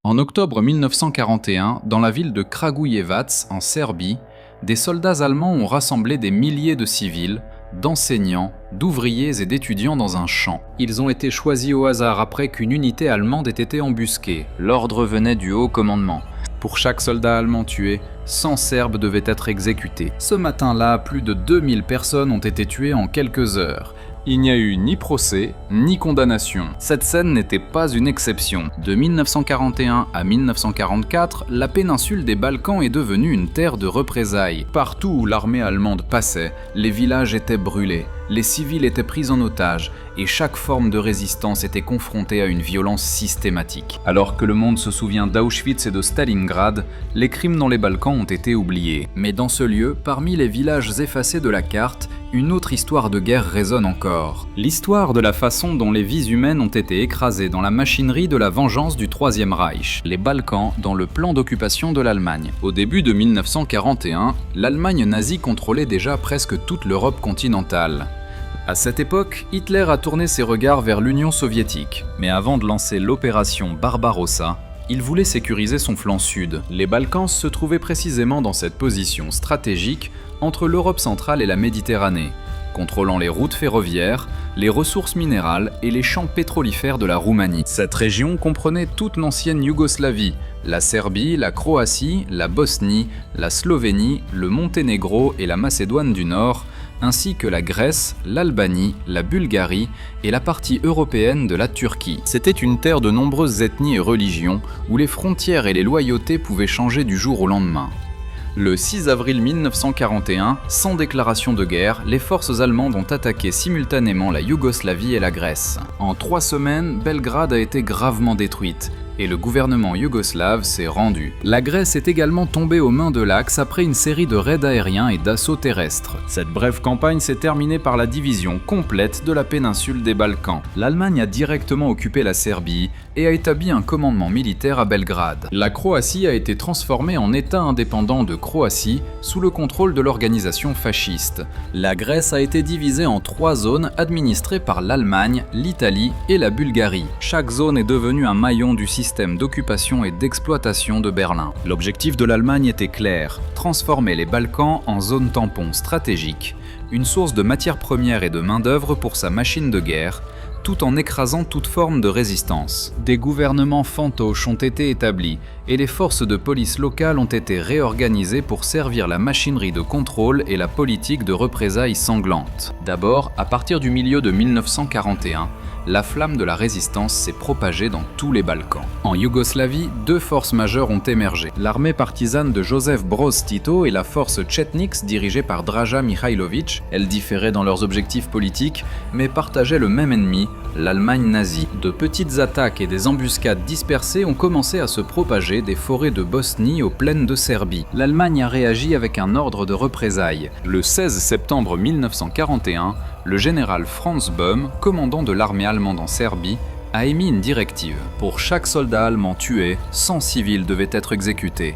En octobre 1941, dans la ville de Kragujevac, en Serbie, des soldats allemands ont rassemblé des milliers de civils, d'enseignants, d'ouvriers et d'étudiants dans un champ. Ils ont été choisis au hasard après qu'une unité allemande ait été embusquée. L'ordre venait du haut commandement. Pour chaque soldat allemand tué, 100 Serbes devaient être exécutés. Ce matin-là, plus de 2000 personnes ont été tuées en quelques heures. Il n'y a eu ni procès, ni condamnation. Cette scène n'était pas une exception. De 1941 à 1944, la péninsule des Balkans est devenue une terre de représailles. Partout où l'armée allemande passait, les villages étaient brûlés, les civils étaient pris en otage, et chaque forme de résistance était confrontée à une violence systématique. Alors que le monde se souvient d'Auschwitz et de Stalingrad, les crimes dans les Balkans ont été oubliés. Mais dans ce lieu, parmi les villages effacés de la carte, une autre histoire de guerre résonne encore. L'histoire de la façon dont les vies humaines ont été écrasées dans la machinerie de la vengeance du Troisième Reich. Les Balkans dans le plan d'occupation de l'Allemagne. Au début de 1941, l'Allemagne nazie contrôlait déjà presque toute l'Europe continentale. À cette époque, Hitler a tourné ses regards vers l'Union soviétique. Mais avant de lancer l'opération Barbarossa, il voulait sécuriser son flanc sud. Les Balkans se trouvaient précisément dans cette position stratégique entre l'Europe centrale et la Méditerranée, contrôlant les routes ferroviaires, les ressources minérales et les champs pétrolifères de la Roumanie. Cette région comprenait toute l'ancienne Yougoslavie, la Serbie, la Croatie, la Bosnie, la Slovénie, le Monténégro et la Macédoine du Nord, ainsi que la Grèce, l'Albanie, la Bulgarie et la partie européenne de la Turquie. C'était une terre de nombreuses ethnies et religions, où les frontières et les loyautés pouvaient changer du jour au lendemain. Le 6 avril 1941, sans déclaration de guerre, les forces allemandes ont attaqué simultanément la Yougoslavie et la Grèce. En 3 semaines, Belgrade a été gravement détruite, et le gouvernement yougoslave s'est rendu. La Grèce est également tombée aux mains de l'Axe après une série de raids aériens et d'assauts terrestres. Cette brève campagne s'est terminée par la division complète de la péninsule des Balkans. L'Allemagne a directement occupé la Serbie et a établi un commandement militaire à Belgrade. La Croatie a été transformée en État indépendant de Croatie sous le contrôle de l'organisation fasciste. La Grèce a été divisée en 3 zones administrées par l'Allemagne, l'Italie et la Bulgarie. Chaque zone est devenue un maillon du système d'occupation et d'exploitation de Berlin. L'objectif de l'Allemagne était clair, transformer les Balkans en zone tampon stratégique, une source de matières premières et de main-d'œuvre pour sa machine de guerre, tout en écrasant toute forme de résistance. Des gouvernements fantoches ont été établis et les forces de police locales ont été réorganisées pour servir la machinerie de contrôle et la politique de représailles sanglantes. D'abord, à partir du milieu de 1941, la flamme de la résistance s'est propagée dans tous les Balkans. En Yougoslavie, 2 forces majeures ont émergé. L'armée partisane de Joseph Broz Tito et la force Chetniks dirigée par Draža Mihailović. Elles différaient dans leurs objectifs politiques, mais partageaient le même ennemi, l'Allemagne nazie. De petites attaques et des embuscades dispersées ont commencé à se propager des forêts de Bosnie aux plaines de Serbie. L'Allemagne a réagi avec un ordre de représailles. Le 16 septembre 1941, le général Franz Böhm, commandant de l'armée allemande en Serbie, a émis une directive. Pour chaque soldat allemand tué, 100 civils devaient être exécutés.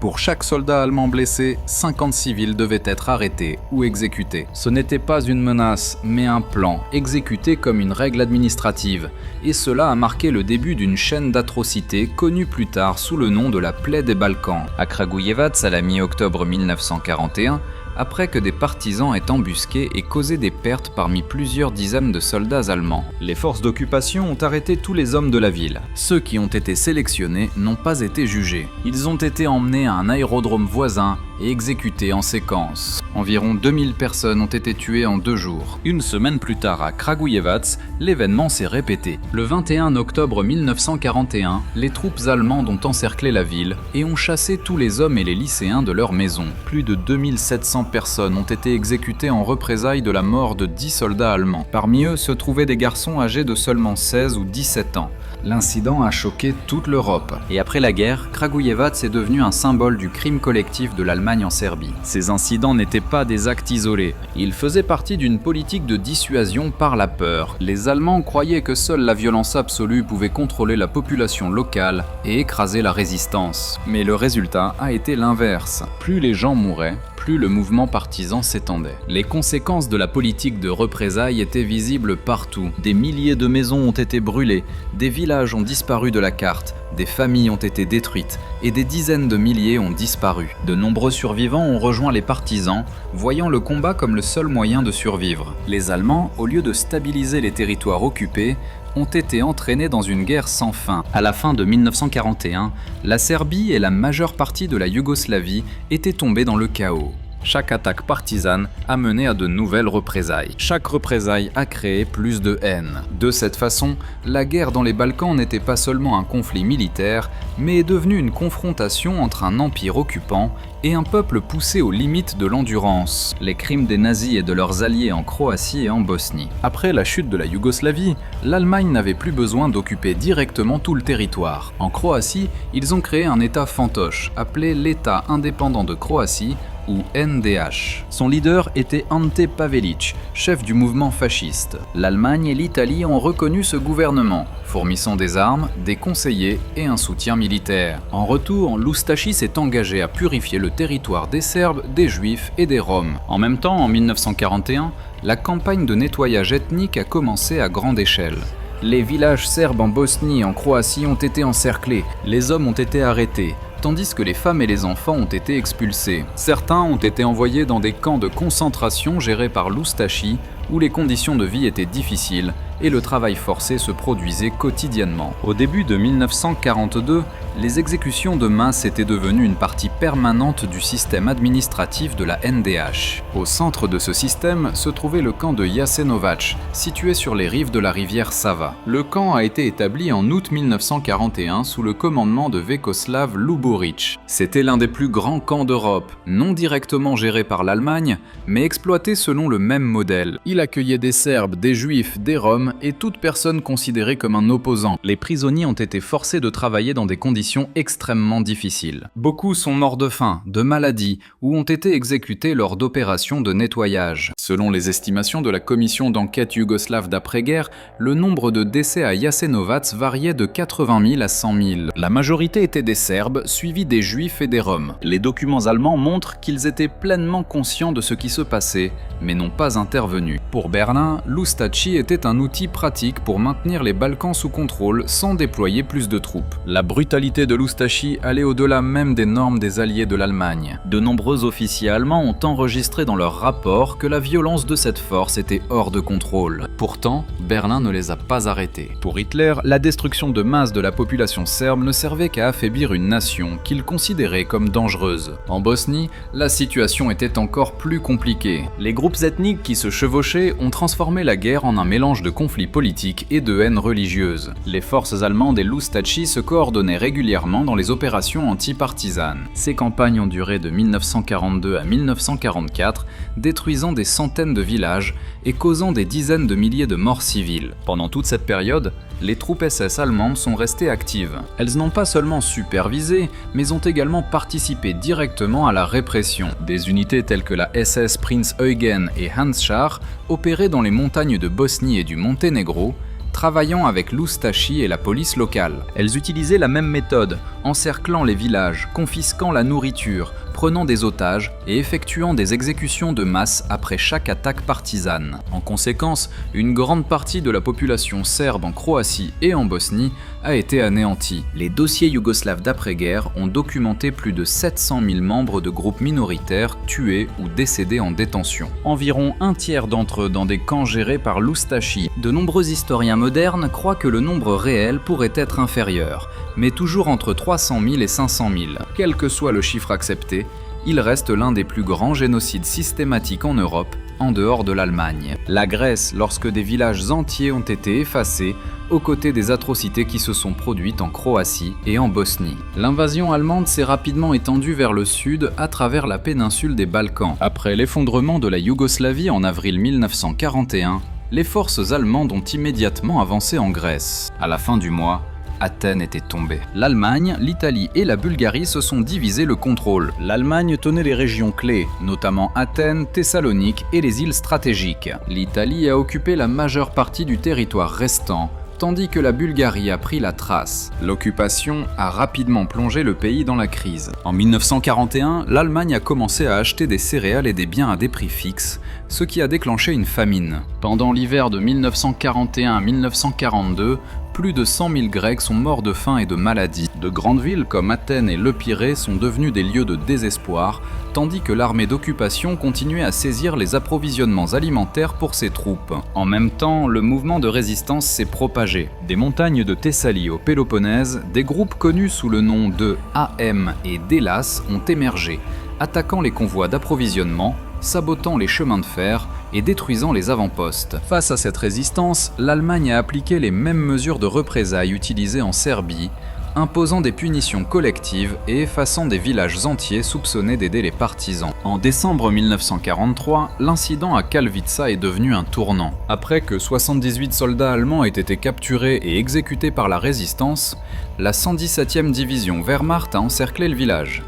Pour chaque soldat allemand blessé, 50 civils devaient être arrêtés ou exécutés. Ce n'était pas une menace, mais un plan, exécuté comme une règle administrative. Et cela a marqué le début d'une chaîne d'atrocités connue plus tard sous le nom de la plaie des Balkans. À Kragujevac, à la mi-octobre 1941, après que des partisans aient embusqué et causé des pertes parmi plusieurs dizaines de soldats allemands. Les forces d'occupation ont arrêté tous les hommes de la ville. Ceux qui ont été sélectionnés n'ont pas été jugés. Ils ont été emmenés à un aérodrome voisin et exécutés en séquence. Environ 2000 personnes ont été tuées en 2 jours. Une semaine plus tard à Kragujevac, l'événement s'est répété. Le 21 octobre 1941, les troupes allemandes ont encerclé la ville et ont chassé tous les hommes et les lycéens de leurs maisons. Plus de 2700 personnes ont été exécutées en représailles de la mort de 10 soldats allemands. Parmi eux se trouvaient des garçons âgés de seulement 16 ou 17 ans. L'incident a choqué toute l'Europe. Et après la guerre, Kragujevac est devenu un symbole du crime collectif de l'Allemagne en Serbie. Ces incidents n'étaient pas des actes isolés. Ils faisaient partie d'une politique de dissuasion par la peur. Les Allemands croyaient que seule la violence absolue pouvait contrôler la population locale et écraser la résistance. Mais le résultat a été l'inverse. Plus les gens mouraient, plus plus le mouvement partisan s'étendait. Les conséquences de la politique de représailles étaient visibles partout. Des milliers de maisons ont été brûlées, des villages ont disparu de la carte, des familles ont été détruites et des dizaines de milliers ont disparu. De nombreux survivants ont rejoint les partisans, voyant le combat comme le seul moyen de survivre. Les Allemands, au lieu de stabiliser les territoires occupés, ont été entraînés dans une guerre sans fin. À la fin de 1941, la Serbie et la majeure partie de la Yougoslavie étaient tombées dans le chaos. Chaque attaque partisane a mené à de nouvelles représailles. Chaque représaille a créé plus de haine. De cette façon, la guerre dans les Balkans n'était pas seulement un conflit militaire, mais est devenue une confrontation entre un empire occupant et un peuple poussé aux limites de l'endurance. Les crimes des nazis et de leurs alliés en Croatie et en Bosnie. Après la chute de la Yougoslavie, l'Allemagne n'avait plus besoin d'occuper directement tout le territoire. En Croatie, ils ont créé un État fantoche, appelé l'État indépendant de Croatie, ou NDH. Son leader était Ante Pavelić, chef du mouvement fasciste. L'Allemagne et l'Italie ont reconnu ce gouvernement, fournissant des armes, des conseillers et un soutien militaire. En retour, l'Oustachi s'est engagé à purifier le territoire des Serbes, des Juifs et des Roms. En même temps, en 1941, la campagne de nettoyage ethnique a commencé à grande échelle. Les villages serbes en Bosnie et en Croatie ont été encerclés, les hommes ont été arrêtés, tandis que les femmes et les enfants ont été expulsés. Certains ont été envoyés dans des camps de concentration gérés par l'Oustachi, où les conditions de vie étaient difficiles et le travail forcé se produisait quotidiennement. Au début de 1942, les exécutions de masse étaient devenues une partie permanente du système administratif de la NDH. Au centre de ce système se trouvait le camp de Jasenovac, situé sur les rives de la rivière Sava. Le camp a été établi en août 1941 sous le commandement de Vekoslav Luburić. C'était l'un des plus grands camps d'Europe, non directement géré par l'Allemagne, mais exploité selon le même modèle. Il accueillait des Serbes, des Juifs, des Roms et toute personne considérée comme un opposant. Les prisonniers ont été forcés de travailler dans des conditions extrêmement difficiles. Beaucoup sont morts de faim, de maladie ou ont été exécutés lors d'opérations de nettoyage. Selon les estimations de la commission d'enquête yougoslave d'après-guerre, le nombre de décès à Jasenovac variait de 80 000 à 100 000. La majorité étaient des Serbes, suivis des Juifs et des Roms. Les documents allemands montrent qu'ils étaient pleinement conscients de ce qui se passait, mais n'ont pas intervenu. Pour Berlin, l'Oustachi était un outil pratique pour maintenir les Balkans sous contrôle sans déployer plus de troupes. La brutalité de l'Oustachi allait au-delà même des normes des alliés de l'Allemagne. De nombreux officiers allemands ont enregistré dans leurs rapports que la violence de cette force était hors de contrôle. Pourtant, Berlin ne les a pas arrêtés. Pour Hitler, la destruction de masse de la population serbe ne servait qu'à affaiblir une nation qu'il considérait comme dangereuse. En Bosnie, la situation était encore plus compliquée. Les groupes ethniques qui se chevauchaient ont transformé la guerre en un mélange de conflits politiques et de haine religieuse. Les forces allemandes et l'Oustachi se coordonnaient régulièrement dans les opérations anti-partisanes. Ces campagnes ont duré de 1942 à 1944, détruisant des centaines de villages et causant des dizaines de milliers de morts civiles. Pendant toute cette période, les troupes SS allemandes sont restées actives. Elles n'ont pas seulement supervisé, mais ont également participé directement à la répression. Des unités telles que la SS Prinz Eugen et Handschar opéraient dans les montagnes de Bosnie et du Monténégro, travaillant avec l'Oustachi et la police locale. Elles utilisaient la même méthode, encerclant les villages, confisquant la nourriture, prenant des otages et effectuant des exécutions de masse après chaque attaque partisane. En conséquence, une grande partie de la population serbe en Croatie et en Bosnie a été anéantie. Les dossiers yougoslaves d'après-guerre ont documenté plus de 700 000 membres de groupes minoritaires tués ou décédés en détention. Environ un tiers d'entre eux dans des camps gérés par l'Oustachi. De nombreux historiens modernes croient que le nombre réel pourrait être inférieur, mais toujours entre 300 000 et 500 000. Quel que soit le chiffre accepté, il reste l'un des plus grands génocides systématiques en Europe, en dehors de l'Allemagne. La Grèce, lorsque des villages entiers ont été effacés, aux côtés des atrocités qui se sont produites en Croatie et en Bosnie. L'invasion allemande s'est rapidement étendue vers le sud à travers la péninsule des Balkans. Après l'effondrement de la Yougoslavie en avril 1941, les forces allemandes ont immédiatement avancé en Grèce. À la fin du mois, Athènes était tombée. L'Allemagne, l'Italie et la Bulgarie se sont divisé le contrôle. L'Allemagne tenait les régions clés, notamment Athènes, Thessalonique et les îles stratégiques. L'Italie a occupé la majeure partie du territoire restant, tandis que la Bulgarie a pris la trace. L'occupation a rapidement plongé le pays dans la crise. En 1941, l'Allemagne a commencé à acheter des céréales et des biens à des prix fixes, ce qui a déclenché une famine. Pendant l'hiver de 1941-1942, plus de 100 000 Grecs sont morts de faim et de maladie. De grandes villes comme Athènes et Le Pirée sont devenues des lieux de désespoir, tandis que l'armée d'occupation continuait à saisir les approvisionnements alimentaires pour ses troupes. En même temps, le mouvement de résistance s'est propagé. Des montagnes de Thessalie au Péloponnèse, des groupes connus sous le nom de AM et d'Hélas ont émergé, attaquant les convois d'approvisionnement, sabotant les chemins de fer et détruisant les avant-postes. Face à cette résistance, l'Allemagne a appliqué les mêmes mesures de représailles utilisées en Serbie, imposant des punitions collectives et effaçant des villages entiers soupçonnés d'aider les partisans. En décembre 1943, l'incident à Kalvica est devenu un tournant. Après que 78 soldats allemands aient été capturés et exécutés par la résistance, la 117e division Wehrmacht a encerclé le village.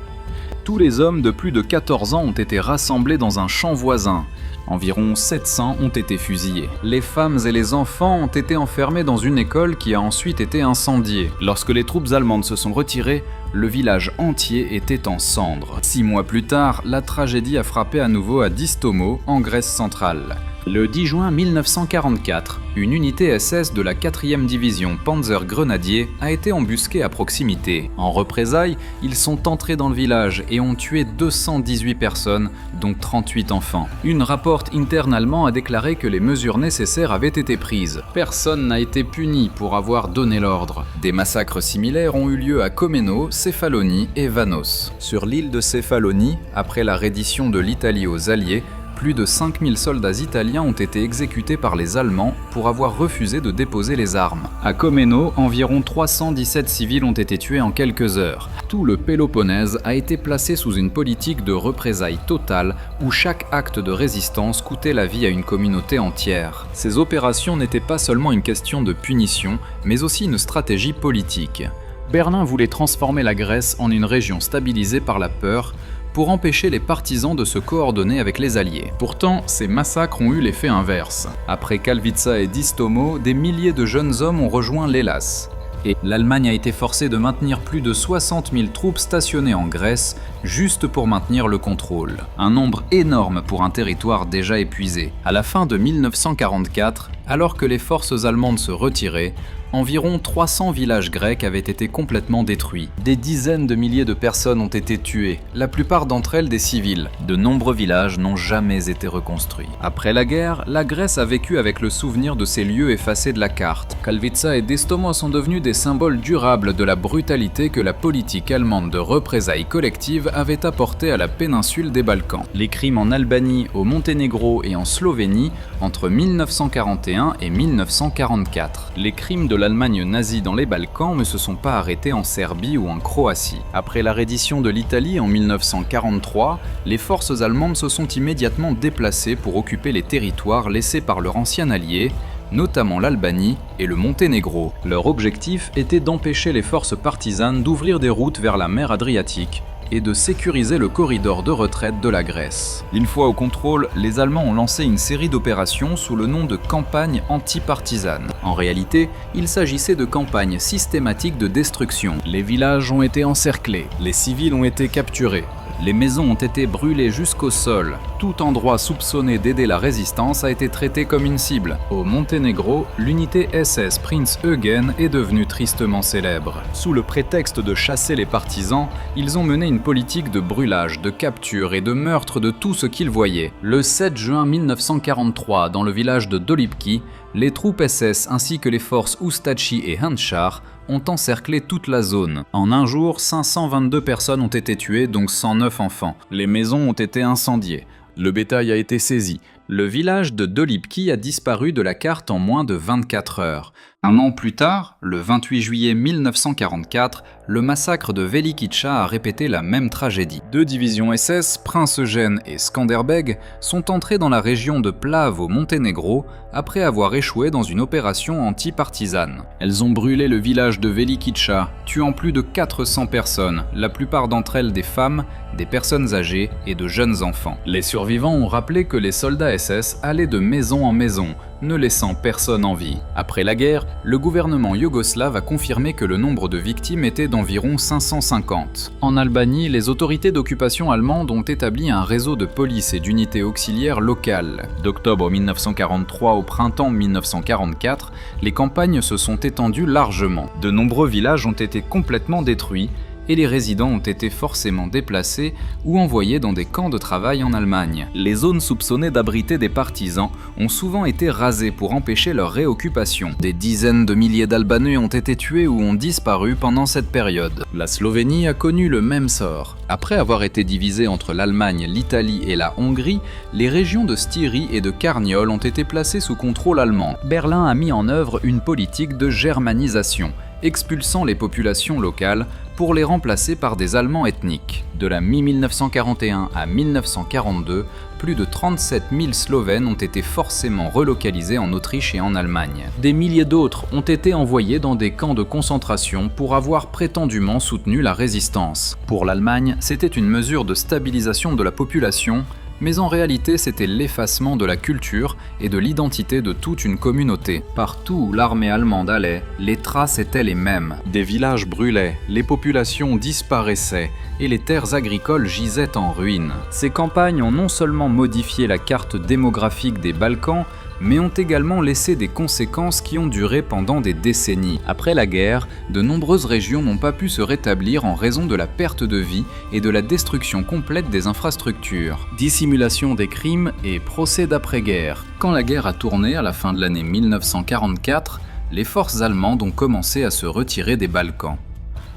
Tous les hommes de plus de 14 ans ont été rassemblés dans un champ voisin. Environ 700 ont été fusillés. Les femmes et les enfants ont été enfermés dans une école qui a ensuite été incendiée. Lorsque les troupes allemandes se sont retirées, le village entier était en cendres. 6 mois plus tard, la tragédie a frappé à nouveau à Distomo, en Grèce centrale. Le 10 juin 1944, une unité SS de la 4e division Panzer Grenadier a été embusquée à proximité. En représailles, ils sont entrés dans le village et ont tué 218 personnes, dont 38 enfants. Une rapporte interne allemand a déclaré que les mesures nécessaires avaient été prises. Personne n'a été puni pour avoir donné l'ordre. Des massacres similaires ont eu lieu à Comeno, Céphalonie et Vanos. Sur l'île de Céphalonie, après la reddition de l'Italie aux Alliés, plus de 5000 soldats italiens ont été exécutés par les Allemands pour avoir refusé de déposer les armes. À Comeno, environ 317 civils ont été tués en quelques heures. Tout le Péloponnèse a été placé sous une politique de représailles totale où chaque acte de résistance coûtait la vie à une communauté entière. Ces opérations n'étaient pas seulement une question de punition, mais aussi une stratégie politique. Berlin voulait transformer la Grèce en une région stabilisée par la peur, pour empêcher les partisans de se coordonner avec les Alliés. Pourtant, ces massacres ont eu l'effet inverse. Après Kalvica et Distomo, des milliers de jeunes hommes ont rejoint l'Hélas. Et l'Allemagne a été forcée de maintenir plus de 60 000 troupes stationnées en Grèce, juste pour maintenir le contrôle. Un nombre énorme pour un territoire déjà épuisé. À la fin de 1944, alors que les forces allemandes se retiraient, environ 300 villages grecs avaient été complètement détruits. Des dizaines de milliers de personnes ont été tuées, la plupart d'entre elles des civils. De nombreux villages n'ont jamais été reconstruits. Après la guerre, la Grèce a vécu avec le souvenir de ces lieux effacés de la carte. Kalvica et Distomo sont devenus des symboles durables de la brutalité que la politique allemande de représailles collectives avait apporté à la péninsule des Balkans. Les crimes en Albanie, au Monténégro et en Slovénie entre 1941 et 1944. Les crimes de l'Allemagne nazie dans les Balkans ne se sont pas arrêtés en Serbie ou en Croatie. Après la reddition de l'Italie en 1943, les forces allemandes se sont immédiatement déplacées pour occuper les territoires laissés par leur ancien allié, notamment l'Albanie et le Monténégro. Leur objectif était d'empêcher les forces partisanes d'ouvrir des routes vers la mer Adriatique et de sécuriser le corridor de retraite de la Grèce. Une fois au contrôle, les Allemands ont lancé une série d'opérations sous le nom de campagne anti-partisane. En réalité, il s'agissait de campagnes systématiques de destruction. Les villages ont été encerclés, les civils ont été capturés. Les maisons ont été brûlées jusqu'au sol. Tout endroit soupçonné d'aider la résistance a été traité comme une cible. Au Monténégro, l'unité SS Prince Eugen est devenue tristement célèbre. Sous le prétexte de chasser les partisans, ils ont mené une politique de brûlage, de capture et de meurtre de tout ce qu'ils voyaient. Le 7 juin 1943, dans le village de Dolipki, les troupes SS ainsi que les forces Ustachi et Handschar ont encerclé toute la zone. En un jour, 522 personnes ont été tuées, dont 109 enfants. Les maisons ont été incendiées. Le bétail a été saisi. Le village de Dolipki a disparu de la carte en moins de 24 heures. Un an plus tard, le 28 juillet 1944, le massacre de Velikica a répété la même tragédie. 2 divisions SS, Prince Eugène et Skanderbeg, sont entrées dans la région de Plav au Monténégro après avoir échoué dans une opération anti-partisane. Elles ont brûlé le village de Velikica, tuant plus de 400 personnes, la plupart d'entre elles des femmes, des personnes âgées et de jeunes enfants. Les survivants ont rappelé que les soldats SS allaient de maison en maison, ne laissant personne en vie. Après la guerre, le gouvernement yougoslave a confirmé que le nombre de victimes était d'environ 550. En Albanie, les autorités d'occupation allemandes ont établi un réseau de police et d'unités auxiliaires locales. D'octobre 1943 au printemps 1944, les campagnes se sont étendues largement. De nombreux villages ont été complètement détruits, et les résidents ont été forcément déplacés ou envoyés dans des camps de travail en Allemagne. Les zones soupçonnées d'abriter des partisans ont souvent été rasées pour empêcher leur réoccupation. Des dizaines de milliers d'Albanais ont été tués ou ont disparu pendant cette période. La Slovénie a connu le même sort. Après avoir été divisée entre l'Allemagne, l'Italie et la Hongrie, les régions de Styrie et de Karniol ont été placées sous contrôle allemand. Berlin a mis en œuvre une politique de germanisation, expulsant les populations locales pour les remplacer par des Allemands ethniques. De la mi-1941 à 1942, plus de 37 000 Slovènes ont été forcément relocalisés en Autriche et en Allemagne. Des milliers d'autres ont été envoyés dans des camps de concentration pour avoir prétendument soutenu la résistance. Pour l'Allemagne, c'était une mesure de stabilisation de la population, mais en réalité c'était l'effacement de la culture et de l'identité de toute une communauté. Partout où l'armée allemande allait, les traces étaient les mêmes. Des villages brûlaient, les populations disparaissaient et les terres agricoles gisaient en ruines. Ces campagnes ont non seulement modifié la carte démographique des Balkans, mais ont également laissé des conséquences qui ont duré pendant des décennies. Après la guerre, de nombreuses régions n'ont pas pu se rétablir en raison de la perte de vie et de la destruction complète des infrastructures. Dissimulation des crimes et procès d'après-guerre. Quand la guerre a tourné à la fin de l'année 1944, les forces allemandes ont commencé à se retirer des Balkans.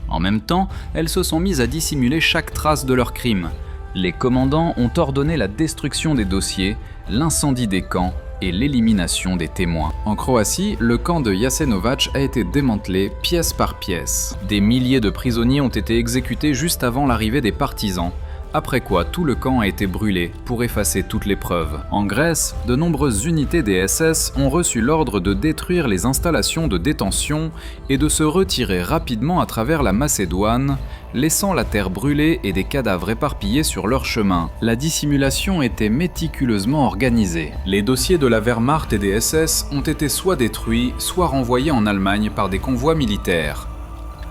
En même temps, elles se sont mises à dissimuler chaque trace de leurs crimes. Les commandants ont ordonné la destruction des dossiers, l'incendie des camps et l'élimination des témoins. En Croatie, le camp de Jasenovac a été démantelé pièce par pièce. Des milliers de prisonniers ont été exécutés juste avant l'arrivée des partisans, après quoi tout le camp a été brûlé pour effacer toutes les preuves. En Grèce, de nombreuses unités des SS ont reçu l'ordre de détruire les installations de détention et de se retirer rapidement à travers la Macédoine, laissant la terre brûlée et des cadavres éparpillés sur leur chemin. La dissimulation était méticuleusement organisée. Les dossiers de la Wehrmacht et des SS ont été soit détruits, soit renvoyés en Allemagne par des convois militaires.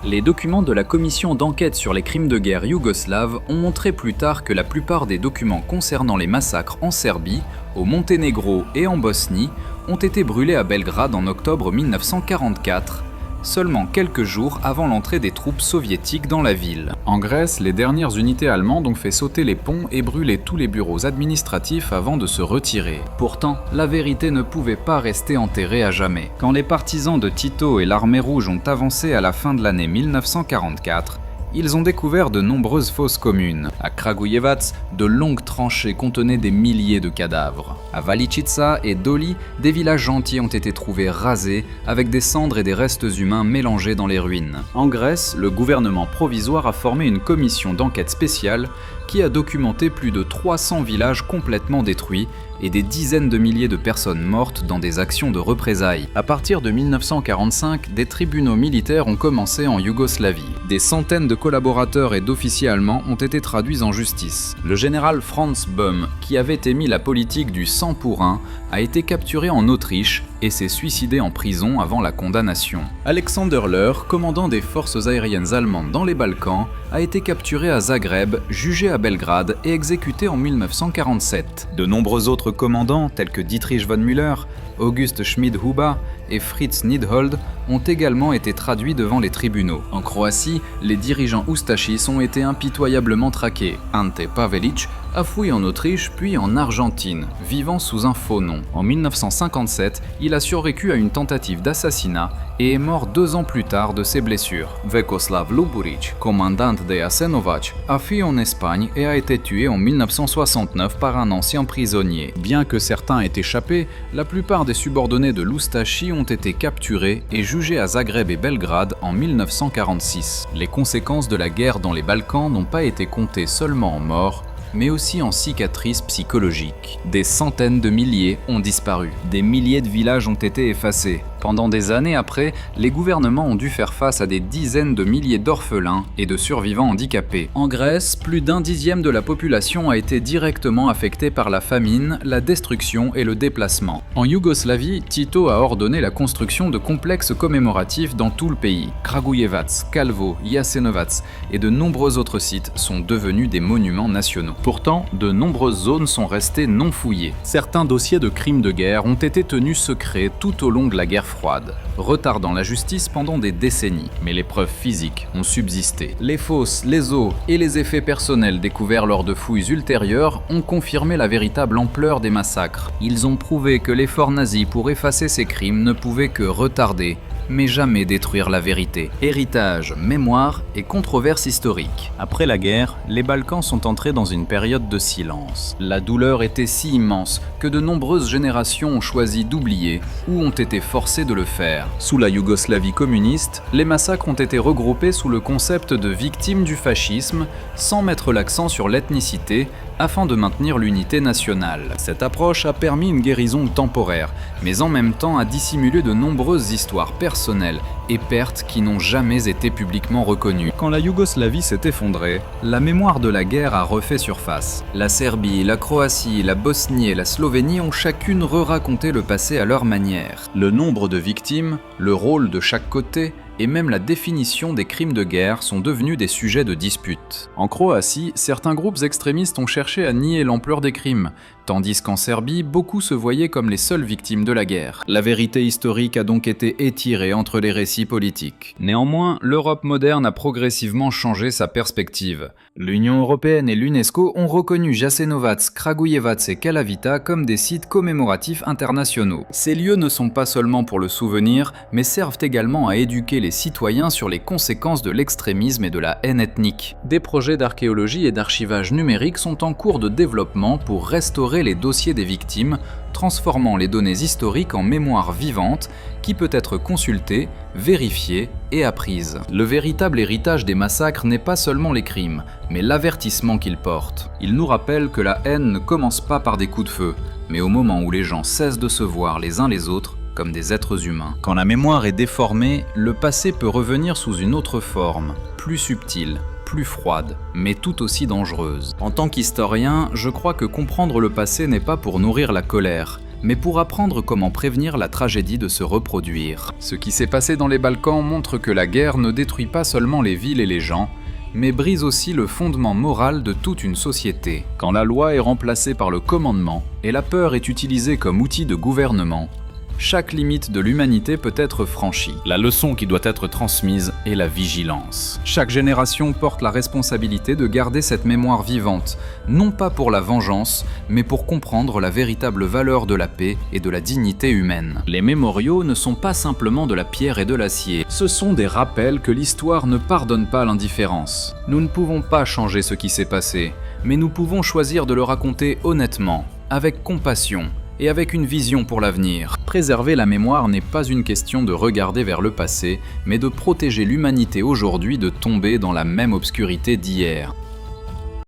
Les documents de la commission d'enquête sur les crimes de guerre yougoslaves ont montré plus tard que la plupart des documents concernant les massacres en Serbie, au Monténégro et en Bosnie ont été brûlés à Belgrade en octobre 1944, seulement quelques jours avant l'entrée des troupes soviétiques dans la ville. En Grèce, les dernières unités allemandes ont fait sauter les ponts et brûler tous les bureaux administratifs avant de se retirer. Pourtant, la vérité ne pouvait pas rester enterrée à jamais. Quand les partisans de Tito et l'armée rouge ont avancé à la fin de l'année 1944, ils ont découvert de nombreuses fosses communes. À Kragujevac, de longues tranchées contenaient des milliers de cadavres. À Valičica et Doli, des villages entiers ont été trouvés rasés, avec des cendres et des restes humains mélangés dans les ruines. En Grèce, le gouvernement provisoire a formé une commission d'enquête spéciale qui a documenté plus de 300 villages complètement détruits et des dizaines de milliers de personnes mortes dans des actions de représailles. À partir de 1945, des tribunaux militaires ont commencé en Yougoslavie. Des centaines de collaborateurs et d'officiers allemands ont été traduits en justice. Le général Franz Böhm, qui avait émis la politique du sang pour un, a été capturé en Autriche et s'est suicidé en prison avant la condamnation. Alexander Löhr, commandant des forces aériennes allemandes dans les Balkans, a été capturé à Zagreb, jugé à Belgrade et exécuté en 1947. De nombreux autres commandants, tels que Dietrich von Müller, August Schmid-Huba et Fritz Nidhold, ont également été traduits devant les tribunaux. En Croatie, les dirigeants oustachis ont été impitoyablement traqués. Ante Pavelić a fui en Autriche puis en Argentine, vivant sous un faux nom. En 1957, il a survécu à une tentative d'assassinat et est mort 2 ans plus tard de ses blessures. Vekoslav Luburić, commandant de Jasenovac, a fui en Espagne et a été tué en 1969 par un ancien prisonnier. Bien que certains aient échappé, la plupart des subordonnés de l'Oustachi ont été capturés et jugés à Zagreb et Belgrade en 1946. Les conséquences de la guerre dans les Balkans n'ont pas été comptées seulement en morts, mais aussi en cicatrices psychologiques. Des centaines de milliers ont disparu. Des milliers de villages ont été effacés. Pendant des années après, les gouvernements ont dû faire face à des dizaines de milliers d'orphelins et de survivants handicapés. En Grèce, plus d'un dixième de la population a été directement affectée par la famine, la destruction et le déplacement. En Yougoslavie, Tito a ordonné la construction de complexes commémoratifs dans tout le pays. Kragujevac, Calvo, Jasenovac et de nombreux autres sites sont devenus des monuments nationaux. Pourtant, de nombreuses zones sont restées non fouillées. Certains dossiers de crimes de guerre ont été tenus secrets tout au long de la guerre froide, retardant la justice pendant des décennies. Mais les preuves physiques ont subsisté. Les fosses, les os et les effets personnels découverts lors de fouilles ultérieures ont confirmé la véritable ampleur des massacres. Ils ont prouvé que l'effort nazi pour effacer ces crimes ne pouvait que retarder, mais jamais détruire la vérité. Héritage, mémoire et controverse historique. Après la guerre, les Balkans sont entrés dans une période de silence. La douleur était si immense que de nombreuses générations ont choisi d'oublier ou ont été forcées de le faire. Sous la Yougoslavie communiste, les massacres ont été regroupés sous le concept de victimes du fascisme, sans mettre l'accent sur l'ethnicité, afin de maintenir l'unité nationale. Cette approche a permis une guérison temporaire, mais en même temps a dissimulé de nombreuses histoires personnelles et pertes qui n'ont jamais été publiquement reconnues. Quand la Yougoslavie s'est effondrée, la mémoire de la guerre a refait surface. La Serbie, la Croatie, la Bosnie et la Slovénie ont chacune re-raconté le passé à leur manière. Le nombre de victimes, le rôle de chaque côté, et même la définition des crimes de guerre sont devenus des sujets de dispute. En Croatie, certains groupes extrémistes ont cherché à nier l'ampleur des crimes, tandis qu'en Serbie, beaucoup se voyaient comme les seules victimes de la guerre. La vérité historique a donc été étirée entre les récits politiques. Néanmoins, l'Europe moderne a progressivement changé sa perspective. L'Union européenne et l'UNESCO ont reconnu Jasenovac, Kragujevac et Kalavita comme des sites commémoratifs internationaux. Ces lieux ne sont pas seulement pour le souvenir, mais servent également à éduquer les citoyens sur les conséquences de l'extrémisme et de la haine ethnique. Des projets d'archéologie et d'archivage numérique sont en cours de développement pour restaurer les dossiers des victimes, transformant les données historiques en mémoire vivante qui peut être consultée, vérifiée et apprise. Le véritable héritage des massacres n'est pas seulement les crimes, mais l'avertissement qu'ils portent. Il nous rappelle que la haine ne commence pas par des coups de feu, mais au moment où les gens cessent de se voir les uns les autres comme des êtres humains. Quand la mémoire est déformée, le passé peut revenir sous une autre forme, plus subtile, plus froide, mais tout aussi dangereuse. En tant qu'historien, je crois que comprendre le passé n'est pas pour nourrir la colère, mais pour apprendre comment prévenir la tragédie de se reproduire. Ce qui s'est passé dans les Balkans montre que la guerre ne détruit pas seulement les villes et les gens, mais brise aussi le fondement moral de toute une société. Quand la loi est remplacée par le commandement et la peur est utilisée comme outil de gouvernement, chaque limite de l'humanité peut être franchie. La leçon qui doit être transmise est la vigilance. Chaque génération porte la responsabilité de garder cette mémoire vivante, non pas pour la vengeance, mais pour comprendre la véritable valeur de la paix et de la dignité humaine. Les mémoriaux ne sont pas simplement de la pierre et de l'acier, ce sont des rappels que l'histoire ne pardonne pas l'indifférence. Nous ne pouvons pas changer ce qui s'est passé, mais nous pouvons choisir de le raconter honnêtement, avec compassion, et avec une vision pour l'avenir. Préserver la mémoire n'est pas une question de regarder vers le passé, mais de protéger l'humanité aujourd'hui de tomber dans la même obscurité d'hier.